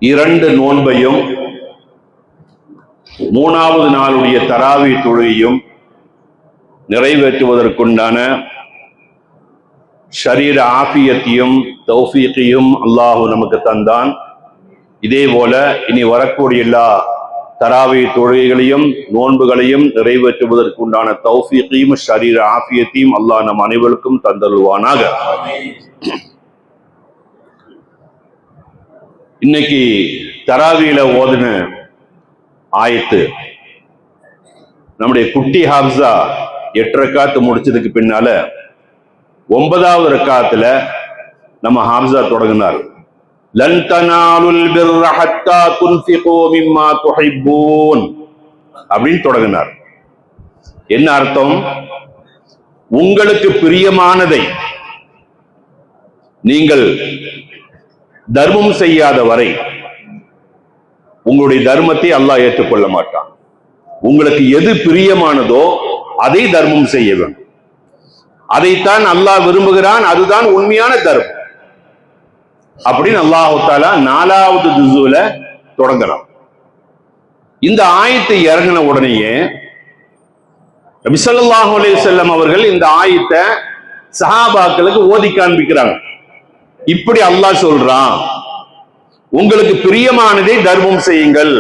2 நோன்பையும் 3வது நாளுடைய தராவி தொழுகையும் நிறைவேற்றுவதற்குண்டான ஷரீர ஆஃபியத்தையும் தௌஃபீக்கையும் அல்லாஹ் நமக்கு தந்தான். இதே போல இனி வரக்கூடிய எல்லா தராவி தொழுகைகளையும் நோன்புகளையும் நிறைவேற்றுவதற்குண்டான தௌஃபீக்கையும் ஷரீர ஆஃபியத்தையும் அல்லாஹ் நம் அனைவருக்கும் தந்தருவானாக. இன்னைக்கு தராவியில ஓதுன ஆயத்து நம்முடைய குட்டி ஹாப்ஸா 8 ரக்காத்து முடிச்சதுக்கு பின்னால 9வது ரக்காத்துல நம்ம ஹாப்ஸா தொடங்கினார். லன் தனாலுல் பிர்ர ஹத்தா துன்ஃபிகு மிம்மா துஹிப்பூன் அப்படின்னு தொடங்கினார். என்ன அர்த்தம்? உங்களுக்கு பிரியமானதை நீங்கள் தர்மம் செய்யாத வரை உங்களுடைய தர்மத்தை அல்லாஹ் ஏற்றுக்கொள்ள மாட்டான். உங்களுக்கு எது பிரியமானதோ அதை தர்மம் செய்ய வேண்டும். அதைத்தான் அல்லாஹ் விரும்புகிறான். அதுதான் உண்மையான தர்மம் அப்படின்னு அல்லாஹ் தஆலா 4வது ஜுஸுல தொடங்குறான். இந்த ஆயத்தை இறங்கின உடனேயே நபி ஸல்லல்லாஹு அலைஹி வஸல்லம் அவர்கள் இந்த ஆயத்தை சஹாபாக்களுக்கு ஓதி காண்பிக்கிறாங்க. இப்படி அல்லாஹ் சொல்றான், உங்களுக்கு பிரியமானதை தர்மம் செய்யுங்கள்,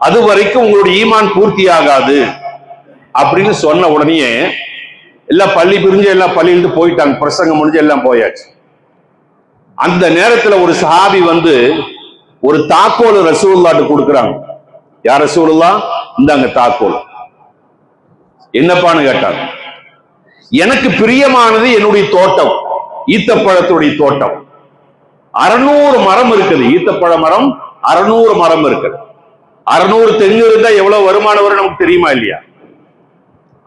அது வரைக்கும் உங்களுடைய ஈமான் பூர்த்தியாகாது அப்படின்னு சொன்ன உடனே எல்லாம் பள்ளி பிரிஞ்சு எல்லாம் பள்ளியிலிருந்து போயிட்டாங்க. பிரசங்கம் முடிஞ்சு எல்லாம் போயாச்சு. அந்த நேரத்துல ஒரு சஹாபி வந்து ஒரு தாக்கோல் ரசூலுல்லாஹ்ட்ட கொடுக்குறாங்க. யார் ரசூலுல்லாஹ்? இந்தாங்க தாக்கோல். என்னப்பான்னு கேட்டாங்க. எனக்கு பிரியமானது என்னுடைய தோட்டம், ஈத்தப்பழத்துடைய தோட்டம். 600 மரம் இருக்குது. ஈத்தப்பழ மரம் 600 மரம் இருக்குது. 600 தெங்கு இருந்தா எவ்வளவு வருமானம் வரும் நமக்கு தெரியுமா இல்லையா?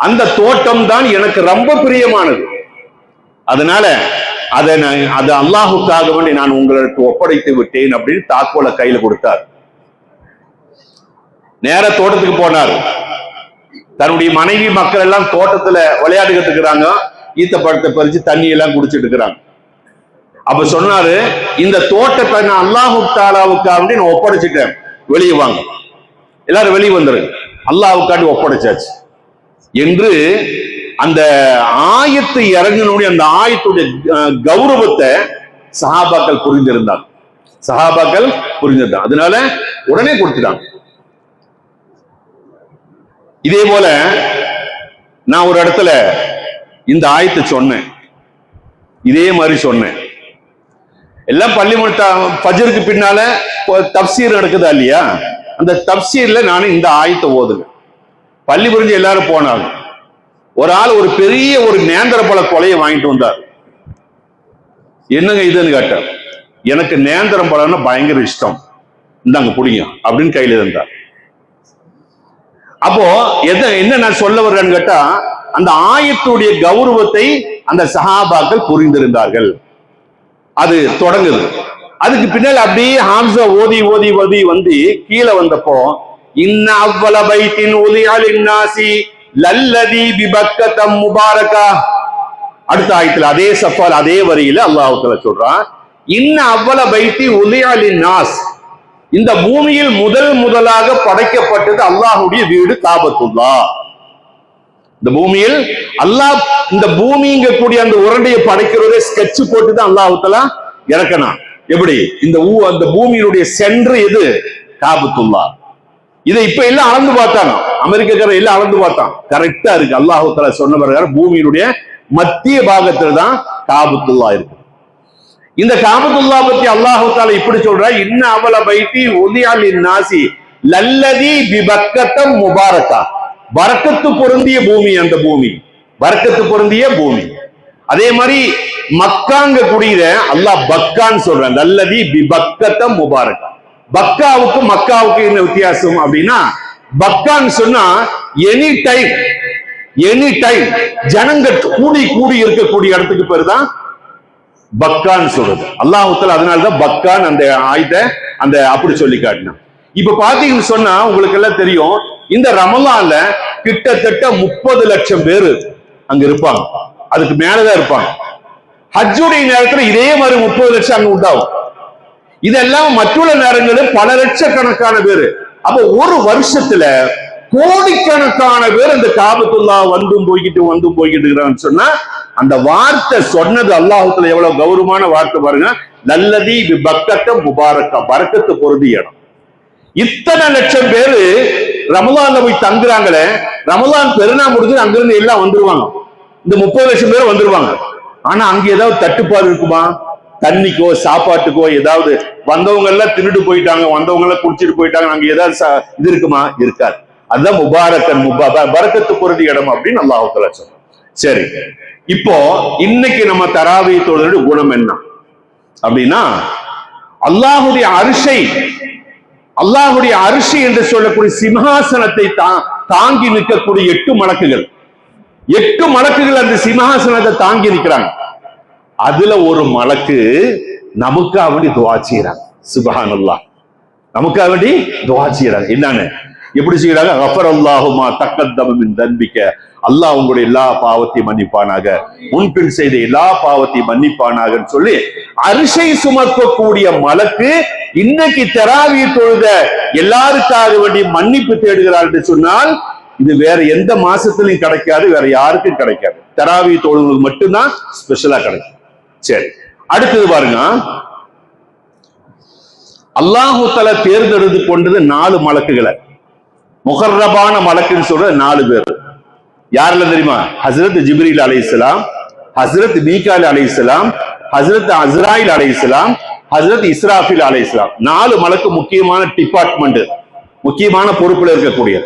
அந்த தோட்டம் தான் எனக்கு ரொம்ப பிரியமானது. அதனால அது அல்லாஹுக்காக வேண்டி நான் உங்களுக்கு ஒப்படைத்து விட்டேன் அப்படின்னு தாக்கோலை கையில கொடுத்தார். நேர தோட்டத்துக்கு போனார். தன்னுடைய மனைவி மக்கள் எல்லாம் தோட்டத்துல விளையாடுகிட்டு இருக்கிறாங்க. ஈத்தப்பழத்தை பறிச்சு தண்ணி எல்லாம் குடிச்சிட்டு இருக்கிறாங்க. அப்ப சொன்னாரு, இந்த தோட்டத்தை நான் அல்லாஹு தஆலாவுக்காக நான் ஒப்படைச்சிட்டேன், வெளியே வாங்க, எல்லாரும் வெளியே வந்துருங்க, அல்லாஹ்வுக்காண்டி ஒப்படைச்சாச்சு என்று அந்த ஆயத்து இறங்கினுடைய அந்த ஆயத்துடைய கௌரவத்தை சஹாபாக்கள் புரிந்திருந்தாங்க. அதனால உடனே கொடுத்துட்டாங்க. இதே போல நான் ஒரு இடத்துல இந்த ஆயத்தை சொன்னேன், இதே மாதிரி சொன்னேன். எல்லாம் பள்ளி ஃபஜ்ருக்கு பின்னால தப்சீர் நடக்குதா இல்லையா? அந்த தப்சீர்ல நான் இந்த ஆயத்தை ஓதுங்க. பள்ளி புரிஞ்சு எல்லாரும் போனாங்க. ஒரு ஆள் ஒரு பெரிய ஒரு நேந்திர பழ கொலையை வாங்கிட்டு வந்தார். என்னங்க இதுன்னு கேட்டார். எனக்கு நேந்திரம் பழம்னா பயங்கர இஷ்டம், இந்தாங்க புடிங்க அப்படின்னு கையில இருந்தார். அப்போ என்ன நான் சொல்ல வர்றேன்னு கேட்டா, அந்த ஆயத்துடைய கௌரவத்தை அந்த சஹாபாக்கள் புரிந்திருந்தார்கள். அது தொடங்குது. அதுக்கு பின்னால் அப்படியே ஹாம்ஸா ஓதி ஓதி ஓதி வந்து கீழே வந்தப்போ, இன்ன அவ்வல பைத்தின் உதியா லின்னாசி லல்லதி பிபக்கத முபாரகா, அடுத்த ஆயத்துல அதே சஃபால் அதே வரியில அல்லாஹ் தஆலா சொல்றான், இன்ன அவ்வல பைத்தி உதியா லின்னாஸ், இந்த பூமியில் முதலாக படைக்கப்பட்டது அல்லாஹ்வுடைய வீடு காபத்துல்லாஹ். இந்த பூமியில் அல்லாஹ் இந்த பூமிங்க கூடிய அந்த உருண்டையை படைக்கிறதே ஸ்கெட்ச் போட்டு தான் அல்லாஹ் தஆலா இறக்கணும். எப்படி? இந்த பூமியினுடைய சென்டர் எது? காபத்துல்லாஹ். இதை இப்ப எல்லாம் அளந்து பார்த்தாங்க. அமெரிக்காக்காரர் எல்லாம் அளந்து பார்த்தான். கரெக்டா இருக்கு. அல்லாஹ் தஆலா சொன்ன பிரகாரம் பூமியினுடைய மத்திய பாகத்துல தான் காபத்துல்லாஹ் இருக்கு. இந்த காபத்துல்லாஹ் பத்தி அல்லாஹ் தஆலா இப்படி சொல்றா, இன்ன அவல பைத்தி உதியா லின்னாசி லல்லதி பிபக்கத முபாரகா, பரக்கத்து பொருந்திய பூமி. அந்த பூமி பரக்கத்து பொருந்திய பூமி. அதே மாதிரி மக்காங்க குடியில அல்லாஹ் பக்கான்னு சொல்றான், லல்லதி பிபக்கத முபாரகா. பக்காவுக்கு மக்காவுக்கு என்ன வித்தியாசம் அப்படின்னா, பக்கான்னு சொன்னா எனி டைம் ஜனங்க கூடி இருக்கக்கூடிய இடத்துக்கு பேரு தான் பக்கான்னு சொல்றது. அல்லாஹ் தஆலா அதனாலதான் பக்கான் அந்த ஆயுத அந்த அப்படி சொல்லி காட்டினான். இப்ப பாத்தீங்கன்னு சொன்னா உங்களுக்கு எல்லாம் தெரியும், இந்த ரமலான்ல கிட்டத்தட்ட 30 லட்சம் பேரு அங்க இருப்பாங்க, அதுக்கு மேலதான் இருப்பாங்க. ஹஜ்ஜுடைய நேரத்துல இதே மாதிரி 30 லட்சம் அங்க உண்டாகும். இதெல்லாம் மற்றுள்ள நேரங்களில் பல லட்சக்கணக்கான பேரு. அப்ப ஒரு வருஷத்துல கோடிக்கணக்கான பேர் இந்த காபத்துல்லா வந்தும் போய்கிட்டு இருக்கிறான்னு சொன்னா, அந்த வார்த்தை சொன்னது அல்லாஹ்வுல எவ்வளவு கௌரவமான வார்த்தை பாருங்க. நல்லதி பக்கத்த முபாரக்கா, பரக்கத்து பொருந்தி இடம். இத்தனை லட்சம் பேரு ரமலான்ல போய் தங்குறாங்களே, ரமலான் பெருநா முடிஞ்சு அங்கிருந்து எல்லாம் வந்துருவாங்க. இந்த 30 லட்சம் பேர் வந்துருவாங்க. ஆனா அங்க ஏதாவது தட்டுப்பாடு இருக்குமா? தண்ணிக்கோ சாப்பாட்டுக்கோ ஏதாவது? வந்தவங்க எல்லாம் தின்னுட்டு போயிட்டாங்க, வந்தவங்க எல்லாம் குடிச்சிட்டு போயிட்டாங்க, அங்க ஏதாவது இது இருக்குமா? இருக்காது. அதுதான் முபாரக்கன், பரக்கத்து பொருந்தி இடம் அப்படின்னு அல்லாஹ் தஆலா சொல்றான். சரி, இப்போ இன்னைக்கு நம்ம தராவி தொழுகையுடைய குணம் என்ன அப்படின்னா, அல்லாஹ்வுடைய அரிசி என்று சொல்லக்கூடிய சிம்ஹாசனத்தை தாங்கி நிற்கக்கூடிய 8 மலக்குகள் அந்த சிம்ஹாசனத்தை தாங்கி நிற்கிறாங்க. அதுல ஒரு மலக்கு நமக்காக வேண்டி துஆ செய்றாங்க. சுப்ஹானல்லாஹ், நமக்காக வேண்டி துஆ செய்றாங்க. என்னன்னு எப்படி செய்யறாங்க? கஃபரல்லாஹு மா தக்கத்தம மின் தன்பிக, அல்லாஹ் உங்களுடைய எல்லா பாவத்தையும் மன்னிப்பானாக, முன்பின் செய்த எல்லா பாவத்தையும் மன்னிப்பானாக சொல்லி அரிசை சுமக்கக்கூடிய மலக்கு இன்னைக்கு தராவி தொழுத எல்லாருக்காக வேண்டி மன்னிப்பு தேடுகிறார் என்று சொன்னால், இது வேற எந்த மாசத்திலையும் கிடைக்காது, வேற யாருக்கும் கிடைக்காது. தராவி தொழுவது மட்டும்தான் ஸ்பெஷலா கிடைக்கும். சரி, அடுத்தது பாருங்க. அல்லாஹு தஆலா தேர்ந்தெடுத்து கொண்டது 4 மலக்குகளை. முகர்ரபான மலக்குன்னு சொல்ற 4 பேர். யாரெல்லாம் தெரியுமா? ஹஸ்ரத் ஜிப்ரீல் அலைஹிஸ்ஸலாம், ஹஸ்ரத் மீகாயில் அலைஹிஸ்ஸலாம், ஹஸ்ரத் அஸ்ராயில் அலைஹிஸ்ஸலாம், ஹஸ்ரத் இஸ்ராஃபில் அலைஹிஸ்ஸலாம். 4 மலக்கு முக்கியமான டிபார்ட்மெண்ட், முக்கியமான பொறுப்புல இருக்கக்கூடிய.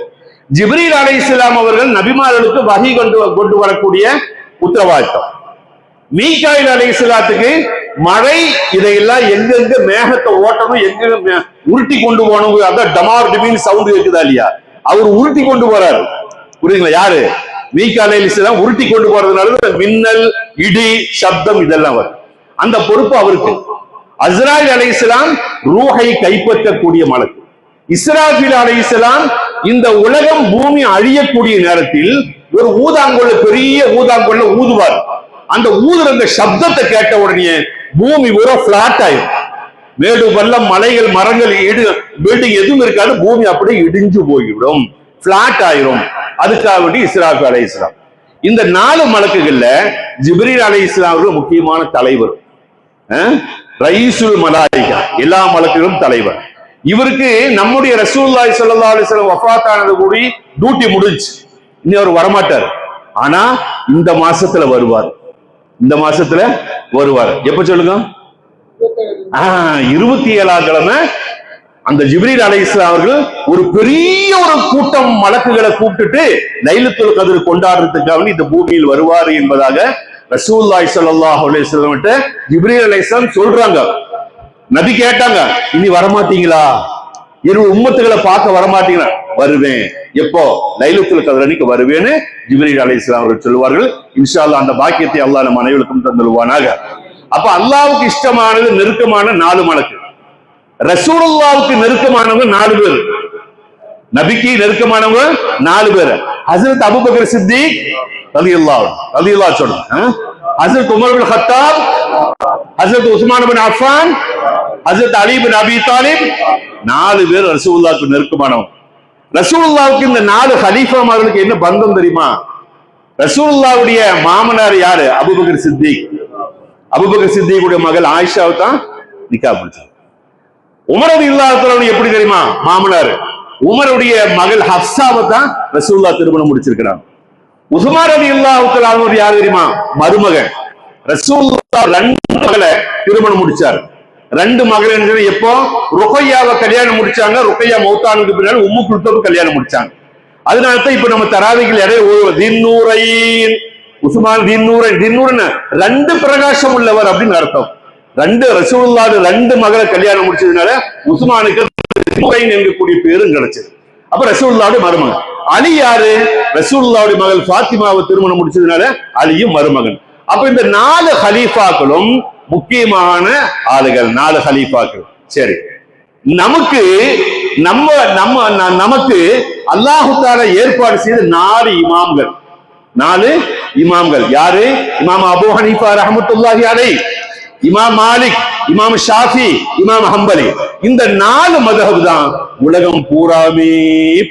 ஜிப்ரீல் அலைஹிஸ்ஸலாம் அவர்கள் நபிமார்களுக்கு வஹி கொண்டு வரக்கூடிய உத்தரவாதித்தம். மீகாயில் அலைஹிஸ்ஸலாத்துக்கு மழை இதையெல்லாம் எங்கெங்க மேகத்தை ஓட்டணும், எங்க உருட்டி கொண்டு போகணும், அதான் டமார் டிபின் சவுண்ட் இருக்குதா இல்லையா, அவர் உருட்டி கொண்டு போறாரு. புரியுங்களா? யாரு? மீகாயில் அலைஹிஸ்ஸலாம் உருட்டி கொண்டு போறதுனால மின்னல், இடி, சப்தம் இதெல்லாம் வரும். அந்த பொறுப்பு அவருக்கு. அஸ்ராயில் அலைஹிஸ்ஸலாம் ரூஹை கைப்பற்றக்கூடிய மலக்கு. இஸ்ராஃபில் அலைஹிஸ்ஸலாம் இந்த உலகம் பூமி அழியக்கூடிய நேரத்தில் ஒரு ஊதாங்கொள்ள, பெரிய ஊதாங்கொள்ள ஊதுவார். அந்த ஊதுற அந்த சப்தத்தை கேட்ட உடனே பூமி பூரா பிளாட் ஆயிரும். மேடு பள்ளம், மலைகள், மரங்கள், பில்டிங் எதுவும் இருக்காது, பூமி அப்படியே இடிஞ்சு போய்விடும், பிளாட் ஆயிரும். அதுக்காக வேண்டி இஸ்ராஃபில் அலைஹிஸ்ஸலாம். இந்த 4 மலக்குகள்ல ஜிப்ரீல் அலைஹிஸ்ஸலாம் அவர்கள் முக்கியமான தலைவர். ரைசுல் மலாயிகா, எல்லா மலக்குகளும் தலைவர். இவருக்கு நம்முடைய ரசூலுல்லாஹி ஸல்லல்லாஹு அலைஹி வஸல்லம் வஃபாத் ஆனது கூடி டியூட்டி முடிஞ்சு, இனி அவர் வரமாட்டார். ஆனா இந்த மாசத்துல வருவார். இந்த மாசத்துல வருவார். எப்ப சொல்லுங்க? 27ஆம் கிழமை அந்த ஜிப்ரீல் அலைஹிஸ்ஸலாம் அவர்கள் ஒரு பெரிய ஒரு கூட்டம் மலக்குகளை கூப்பிட்டுட்டு லைலத்துல் கத்ர் கொண்டாடுறதுக்காக இந்த பூமியில் வருவார் என்பதாக ரசூலுல்லாஹி ஸல்லல்லாஹு அலைஹி வஸல்லம் ஜிப்ரீல் அலைஹிஸ்ஸலாம் சொல்றாங்க. நபி கேட்டாங்க, இனி வரமாட்டீங்களா? உம்மத்துகளை பார்க்க வரமாட்டீங்களா? வருவேன். எப்போ? லைலத்துல் கத்ர் அன்னைக்கு வருவேன்னு ஜிப்ரீல் அலைஹிஸ்ஸலாம் அவர்கள் சொல்லுவார்கள். இன்ஷா அல்லாஹ் அந்த பாக்கியத்தை அல்லாஹ் நம் அனைவருக்கும் தந்தருவானாக. அப்ப அல்லாஹ்வுக்கு இஷ்டமானது, நெருக்கமான 4 மலக்கு. ரசூலுல்லாஹ்வுக்கு நெருக்கமானவங்க 4 பேர். நபிக்கு நெருக்கமானவங்க 4 பேர். ஹஜ்ரத் அபூபக்கர் சித்திக் ரலியல்லாஹு சொல்றாங்க, ஹஜ்ரத் உமர் இப்னு கத்தாப், ஹஜ்ரத் உஸ்மான் இப்னு அஃபான், ஹஜ்ரத் அலி இப்னு அபி தாலிப். 4 பேர் ரசூலுல்லாஹ்வுக்கு நெருக்கமானவங்க. ரசூலுல்லாஹ்வுக்கு இந்த 4 கலீஃபாமார்களுக்கு என்ன பந்தம் தெரியுமா? ரசூலுல்லாஹ்வுடைய மாமனார் யாரு? அபூபக்கர் சித்திக். அபூபக்கர் சித்திக்குடைய மகள் ஆயிஷாவை தான் நிக்கா முடிச்சாங்க. உமர் ரலியல்லாஹு அன்ஹு எப்படி தெரியுமா? மாமனார். உமருடைய மகள் ஹப்சாவை தான் ரசூலுல்லாஹ் திருமணம் முடிச்சிருக்கிறாங்க. உஸ்மான் ரலியல்லாஹு அன்ஹு யார் தெரியுமா? மருமகன். ரசூலுல்லாஹ் 2 மகளை திருமணம் முடிச்சார். 2 மகள் எப்போ? ருக்கையாவை கல்யாணம் முடிச்சாங்க. ருக்கையா மௌத்தானுக்கு பின்னாடி உம்மு குல்தூம் கல்யாணம் முடிச்சாங்க. அதனாலதான் இப்ப நம்ம தராவிகள் உஸ்மான் தின்னூரன் 2 பிரகாசம் உள்ளவர் அப்படின்னு அர்த்தம். 2 ரசூலுல்லாஹ் 2 மகளை கல்யாணம் முடிச்சதுனால உஸ்மானுக்கு என்கூடிய பேரும் கிடைச்சது. அப்ப ரசூலுல்லாஹ்வுடைய மருமகன். அலி யாரு? ரசூலுல்லாஹ்வுடைய மகள் ஃபாத்திமாவை திருமணம் முடிச்சதுனால அலியும் மருமகன். அப்ப இந்த 4 ஹலீஃபாக்களும் முக்கியமான ஆளுகள். 4 ஹலீஃபாக்கள். சரி, நமக்கு அல்லாஹ் தஆலா ஏற்பாடு செய்த 4 இமாம்கள். யாரு? இமாம் அபூ ஹனீஃபா ரஹ்மத்துல்லாஹி அலைஹி, இமாம் மாலிக், இமாம் ஷாஃபி, இமாம் ஹம்பலி, இந்த 4 மதஹப் தான் உலகம் பூராமே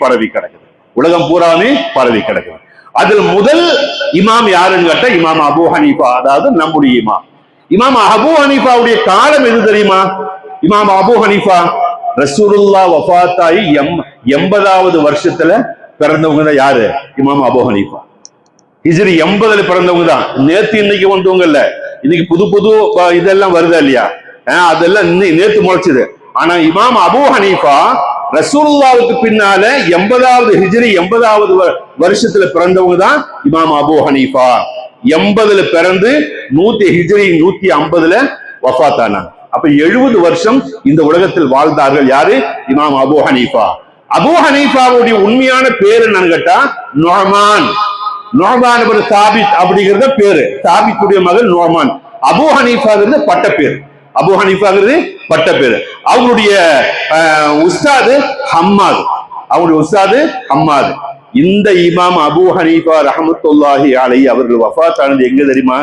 பரவி கிடக்குது. உலகம் பூராமே பரவி கிடக்குது. அதில் முதல் இமாம் யாருன்னு கேட்டா இமாம் அபூ ஹனீஃபா, அதாவது நம்முடைய இமாம். இமாம் அபூ ஹனீஃபாவுடைய காலம் எது தெரியுமா? இமாம் அபூ ஹனீஃபா ரசூலுல்லாஹ் வஃபாத்தாயி 80வது வருஷத்துல பிறந்தவங்க தான் யாரு? இமாம் அபூ ஹனீஃபா. ஹிஜ்ரி 80ல பிறந்தவங்க தான். நேத்து இன்னைக்கு வந்தவங்க இல்ல. இன்னைக்கு புது புது இதெல்லாம் வருதா இல்லையா? அதெல்லாம் நேத்து முளைச்சது. ஆனா இமாம் அபூ ஹனீஃபா ரசூலுல்லாஹ்வுக்கு பின்னால 80வது ஹிஜ்ரி 80வது வருஷத்துல பிறந்தவங்க தான் இமாம் அபூ ஹனீஃபா. 80ல பிறந்து ஹிஜ்ரி 150ல வஃபாத்தானாங்க. அப்ப 70 வருஷம் இந்த உலகத்தில் வாழ்ந்தார்கள். யாரு? இமாம் அபூ ஹனீஃபா. அபூ ஹனீஃபாவுடைய உண்மையான பேரு என்னன்னு கேட்டா நுஅமான். நுஅமான் இப்னு சாபித் அப்படிங்கிறத பேரு. சாபித்துடைய மகன் நுஅமான். அபூ ஹனீஃபாங்கிறது பட்ட பேர். அபூ ஹனீஃபாங்கிறது பட்ட பேரு. அவருடைய உஸ்தாது ஹம்மாத். அவருடைய உஸ்தாது ஹம்மாத். இந்த இமாம் அபூ ஹனீஃபா ரஹ்மத்துல்லாஹி அலைஹி அவர்கள் வஃபாத் ஆனது எங்க தெரியுமா?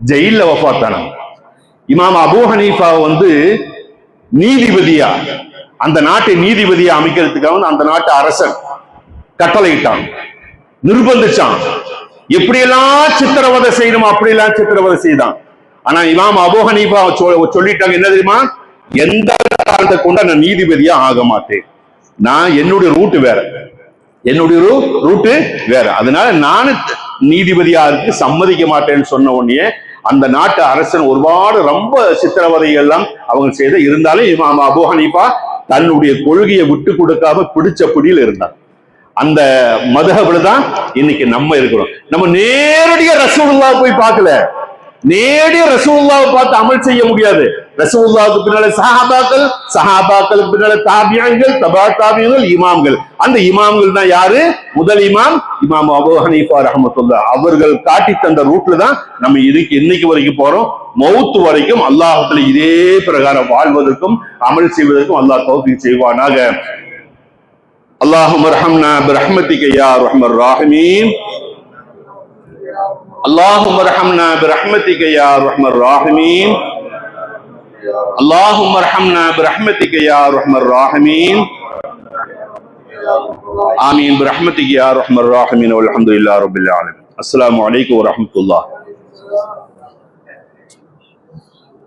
ஜெயில்ல வஃபாத் ஆனாங்க. இமாம் அபூ ஹனீஃபா நீதிபதியா, அந்த நாட்டை நீதிபதியா அமைக்கிறதுக்காக அந்த நாட்டு அரசன் கட்டளையிட்டான், நிர்பந்திச்சான். எப்படியெல்லாம் சித்திரவதை செய்யணுமோ அப்படியெல்லாம் சித்திரவதை செய்தான். ஆனா இமாம் அபூ ஹனீஃபா சொல்லிட்டாங்க, என்ன தெரியுமா? எந்த காரணத்தை கொண்டு நான் நீதிபதியா ஆக மாட்டேன். நான் என்னுடைய ரூட்டு வேற, என்னுடைய ரூட்டு வேற. அதனால நான் நீதிபதியா இருக்கு சம்மதிக்க மாட்டேன்னு சொன்ன உடனே அந்த நாட்டு அரசன் ஒருபாடு ரொம்ப சித்திரவதைகள் எல்லாம் அவங்க செய்த. இருந்தாலும் இமாம் அபூ ஹனீஃபா தன்னுடைய கொள்கையை விட்டு கொடுக்காம பிடிச்ச பிடியில் இருந்தார். அந்த மதுஹப்ல தான் இன்னைக்கு நம்ம இருக்கிறோம். நம்ம நேரடியா ரசூலுல்லாஹ் போய் பார்க்கல, நேரடியா ரசூலுல்லாஹ் பார்த்து அமல் செய்ய முடியாது. ரசூலுல்லாஹ்வுக்கு பின்னால சஹாபாக்கள், சஹாபாக்களுக்கு பின்னால தாபியீன்கள், தபா தாபியீன்கள், இமாம்கள். அந்த இமாம்கள் தான் யாரு? முதல் இமாம் இமாம் அபூ ஹனீஃபா ரஹ்மத்துல்லாஹ் அவர்கள் காட்டி தந்த ரூட்ல தான் நம்ம இன்னைக்கு வரைக்கும் போறோம். மௌத் வரைக்கும் அல்லாஹ்வுல இதே பிரகாரம் வாழ்வதற்கும் அமல் செய்வதற்கும் அல்லாஹ் தௌஃபீக் செய்வானாக. اللهم ارحمنا برحمتك يا ارحم الراحمين. اللهم ارحمنا برحمتك يا ارحم الراحمين. اللهم ارحمنا برحمتك يا ارحم الراحمين. آمين برحمتك يا ارحم الراحمين والحمد لله رب العالمين. السلام عليكم ورحمة الله.